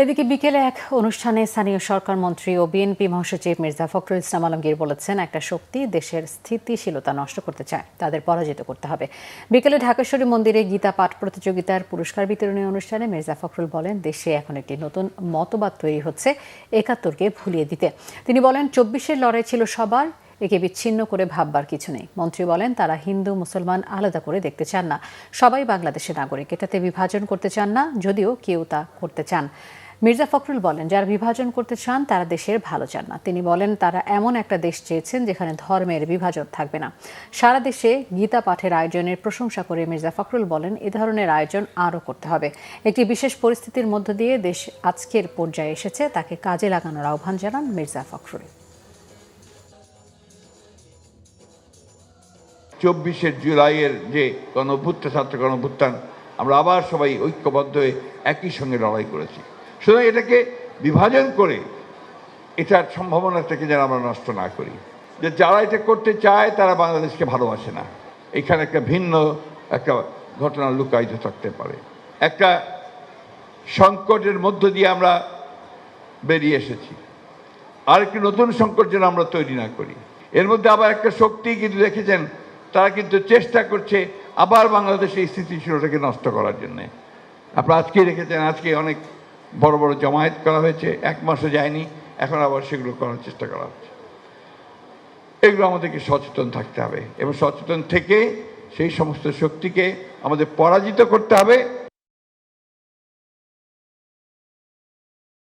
এদিকে বিকেলে এক অনুষ্ঠানে স্থানীয় সরকার মন্ত্রী ও বিএনপি মহাসচিব মির্জা ফখরুল ইসলাম আলমগীর বলেছেন, একটা শক্তি দেশের স্থিতিশীলতা নষ্ট করতে চায়, তাদের পরাজিত করতে হবে। বিকেলে ঢাকেশ্বরী মন্দিরে গীতা পাঠ প্রতিযোগিতার পুরস্কার বিতরণী অনুষ্ঠানে মির্জা ফখরুল বলেন, দেশে এখন একটি নতুন মতবাদ তৈরি হচ্ছে ৭১কে ভুলিয়ে দিতে। তিনি বলেন, ২৪-এর লড়াই ছিল সবার, একে বিচ্ছিন্ন করে ভাববার কিছু নেই। মন্ত্রী বলেন, তারা হিন্দু মুসলমান আলাদা করে দেখতে চান না, সবাই বাংলাদেশের নাগরিক, এটাতে বিভাজন করতে চান না, যদিও কেউ তা করতে চান। মির্জা ফখরুল বলেন, যারা বিভাজন করতে চান তারা দেশের ভালো চান না। তিনি বলেন, তারা এমন একটা দেশ চেয়েছেন যেখানে ধর্মের বিভাজন থাকবে না। সারা দেশে গীতা পাঠের আয়োজনের প্রশংসা করে মির্জা ফখরুল বলেন, এ ধরনের আয়োজন আরও করতে হবে। একটি বিশেষ পরিস্থিতির মধ্য দিয়ে দেশ আজকের পর্যায়ে এসেছে, তাকে কাজে লাগানোর আহ্বান জানান মির্জা ফখরুল। ২৪শে জুলাইয়ের যে গণঅভ্যুত্থান, ছাত্র গণঅভ্যুত্থান, আমরা আবার সবাই ঐক্যবদ্ধ হয়ে একই সঙ্গে লড়াই করেছি। সুতরাং এটাকে বিভাজন করে এটার সম্ভাবনাটাকে যেন আমরা নষ্ট না করি। যে যারা এটা করতে চায় তারা বাংলাদেশকে ভালোবাসে না, এখানে একটা ভিন্ন একটা ঘটনা লুকায়িত থাকতে পারে। একটা সংকটের মধ্য দিয়ে আমরা বেরিয়ে এসেছি, আর একটি নতুন সংকট যেন আমরা তৈরি না করি। এর মধ্যে আবার একটা শক্তি কিন্তু দেখেছেন, তারা কিন্তু চেষ্টা করছে আবার বাংলাদেশের এই স্থিতিশীলতাকে নষ্ট করার জন্যে। আপনারা আজকে দেখেছেন, আজকে অনেক বড় বড় জমায়েত করা হয়েছে, ১ মাসও যায়নি, এখন আবার সেগুলো করার চেষ্টা করা হচ্ছে। এগুলো আমাদেরকে সচেতন থাকতে হবে এবং সচেতন থেকে সেই সমস্ত শক্তিকে আমাদের পরাজিত করতে হবে।